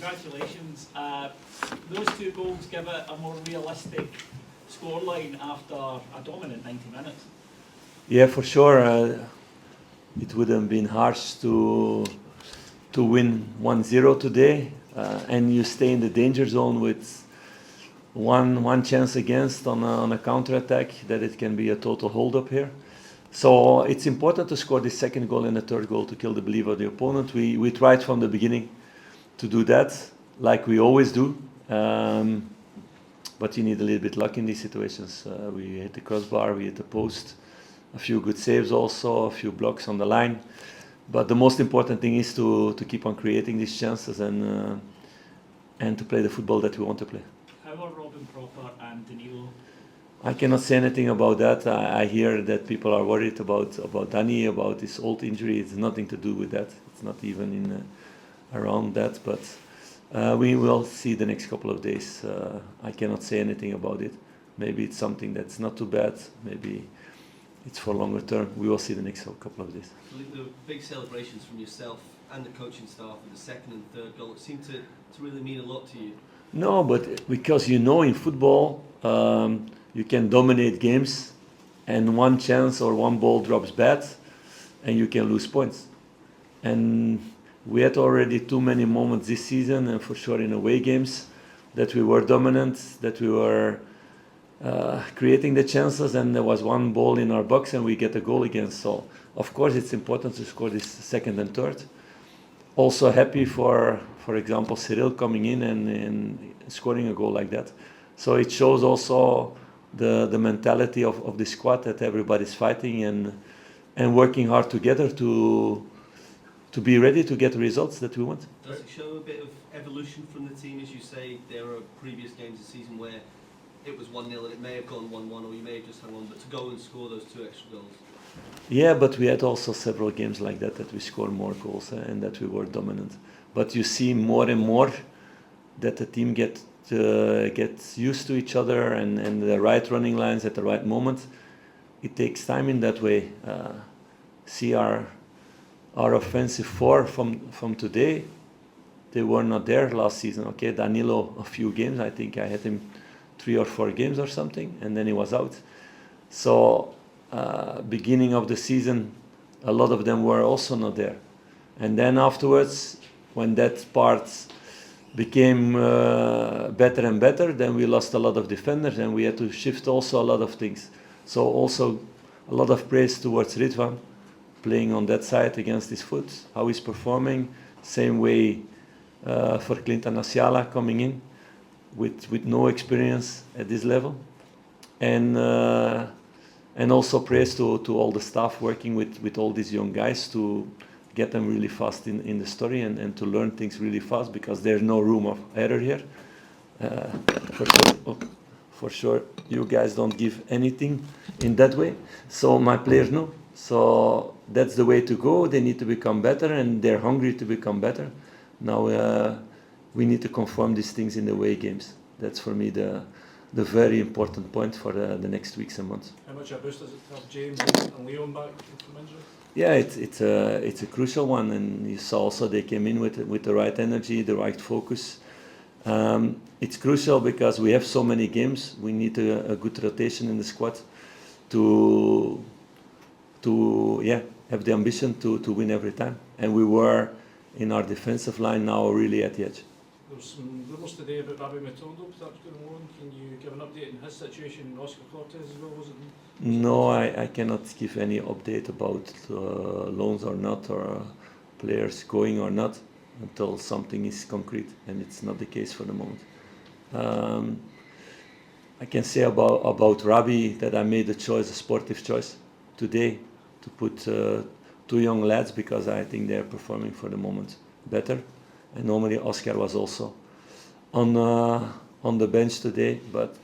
congratulations. Those two goals give it a more realistic scoreline after a dominant 90 minutes. Yeah, for sure. It would have been harsh to win 1-0 today, and you stay in the danger zone with one chance against on a counter attack, that it can be a total hold up here. So it's important to score the second goal and the third goal to kill the belief of the opponent. We tried from the beginning to do that, like we always do. But you need a little bit luck in these situations. We hit the crossbar, we hit the post, a few good saves also, a few blocks on the line. But the most important thing is to keep on creating these chances and to play the football that we want to play. How are Robin Proper and Danilo? I cannot say anything about that. I hear that people are worried about Danny, about his old injury. It's nothing to do with that. It's not even around that. But we will see the next couple of days. I cannot say anything about it. Maybe it's something that's not too bad. Maybe it's for longer term. We will see the next couple of days. The big celebrations from yourself and the coaching staff with the second and third goal, it seemed to really mean a lot to you. No, but because in football, you can dominate games and one chance or one ball drops bad and you can lose points. And we had already too many moments this season, and for sure in away games, that we were dominant, that we were creating the chances, and there was one ball in our box and we get a goal against. So of course it's important to score this second and third. Also happy for example, Cyril coming in and scoring a goal like that. So it shows also the mentality of the squad, that everybody's fighting and working hard together to be ready to get the results that we want. Does it show a bit of evolution from the team? As you say, there are previous games this season where it was 1-0 and it may have gone 1-1, or you may have just hung on, but to go and score those two extra goals. Yeah, but we had also several games like that we scored more goals and that we were dominant. But you see more and more that the team gets used to each other and the right running lines at the right moment. It takes time in that way. See our offensive four from today, they were not there last season. Okay, Danilo a few games, I think I had him 3 or 4 games or something, and then he was out. So beginning of the season, a lot of them were also not there. And then afterwards, when that part became better and better, then we lost a lot of defenders and we had to shift also a lot of things. So also a lot of praise towards Ritwan, playing on that side against his foot, how he's performing. Same way for Clinton Asiala coming in with no experience at this level. And also praise to all the staff working with all these young guys to get them really fast in the story and to learn things really fast, because there's no room of error here. For sure, you guys don't give anything in that way. So my players know. So that's the way to go. They need to become better, and they're hungry to become better. Now we need to confirm these things in the away games. That's for me the very important point for the next weeks and months. How much of a boost does it have James and Leon back from injury? Yeah, it's a crucial one, and you saw also they came in with the right energy, the right focus. It's crucial because we have so many games. We need a good rotation in the squad to have the ambition to win every time. And we were in our defensive line now really at the edge. There was some rumours today about Rabbi Matondo perhaps going on. Can you give an update on his situation? Oscar Cortez as well, was it? No, I cannot give any update about loans or not, or players going or not, until something is concrete, and it's not the case for the moment. I can say about Rabbi that I made a sportive choice today to put 2 young lads, because I think they're performing for the moment better. And normally Oscar was also on the bench today, but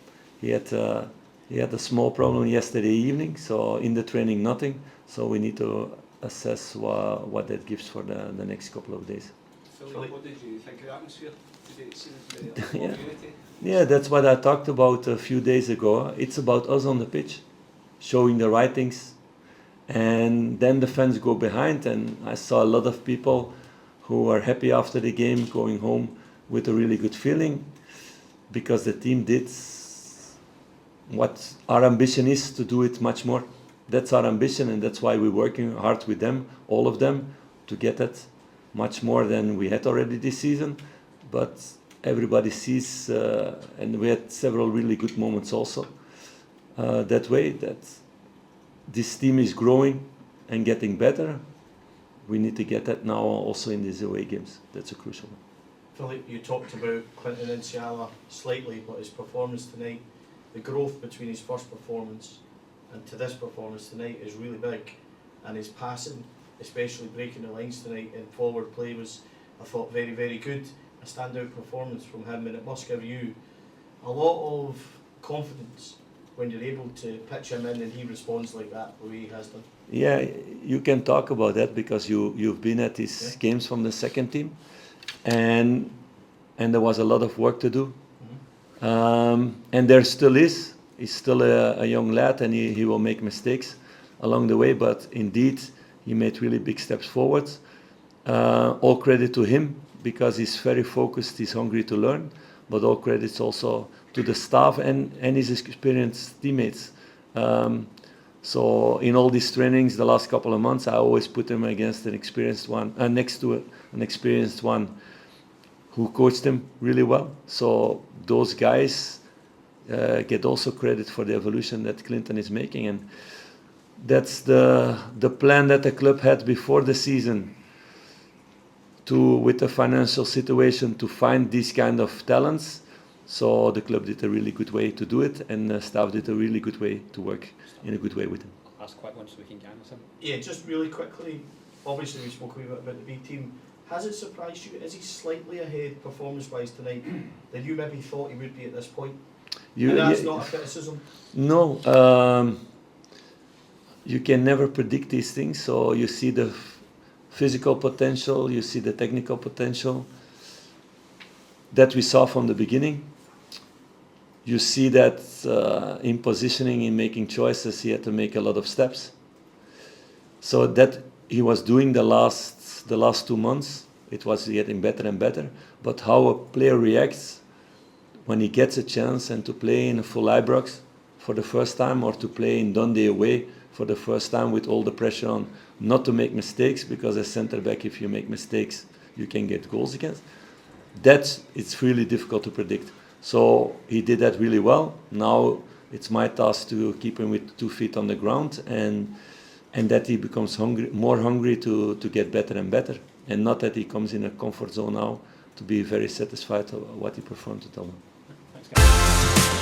he had a small problem yesterday evening, so in the training nothing. So we need to assess what that gives for the next couple of days. Philippe, what did you think of the atmosphere today? It seems very unity. Yeah, that's what I talked about a few days ago. It's about us on the pitch, showing the right things, and then the fans go behind. And I saw a lot of people who were happy after the game, going home with a really good feeling, because the team did what our ambition is to do it much more. That's our ambition, and that's why we're working hard with them, all of them, to get it much more than we had already this season. But everybody sees, and we had several really good moments also, that way, that this team is growing and getting better. We need to get that now also in these away games. That's a crucial one. Philippe, you talked about Clinton Enciala slightly, but his performance tonight, the growth between his first performance and to this performance tonight is really big. And his passing, especially breaking the lines tonight in forward play, was, I thought, very, very good. A standout performance from him, and it must give you a lot of confidence when you're able to pitch him in and he responds like that, the way he has done. Yeah, you can talk about that because you've been at these games from the second team, and there was a lot of work to do. And there still is. He's still a young lad, and he will make mistakes along the way, but indeed he made really big steps forward. All credit to him, because he's very focused, he's hungry to learn, but all credits also to the staff and his experienced teammates. So in all these trainings the last couple of months, I always put him against an experienced one, next to an experienced one who coached him really well. So those guys get also credit for the evolution that Clinton is making, and that's the plan that the club had before the season, with the financial situation, to find these kind of talents. So the club did a really good way to do it, and the staff did a really good way to work in a good way with him. Last quick one so we can get on with him. Yeah, just really quickly, obviously we spoke a wee bit about the B team. Has it surprised you? Is he slightly ahead performance-wise tonight than you maybe thought he would be at this point? And that's not a criticism. No, you can never predict these things. So you see the physical potential, you see the technical potential that we saw from the beginning. You see that in positioning, in making choices, he had to make a lot of steps. So that he was doing the last 2 months, it was getting better and better. But how a player reacts when he gets a chance, and to play in a full Ibrox for the first time, or to play in Dundee away for the first time with all the pressure on, not to make mistakes, because as centre back, if you make mistakes, you can get goals against. It's really difficult to predict. So he did that really well. Now it's my task to keep him with 2 feet on the ground, and that he becomes more hungry to get better and better, and not that he comes in a comfort zone now, to be very satisfied with what he performed at the moment. Thanks, guys.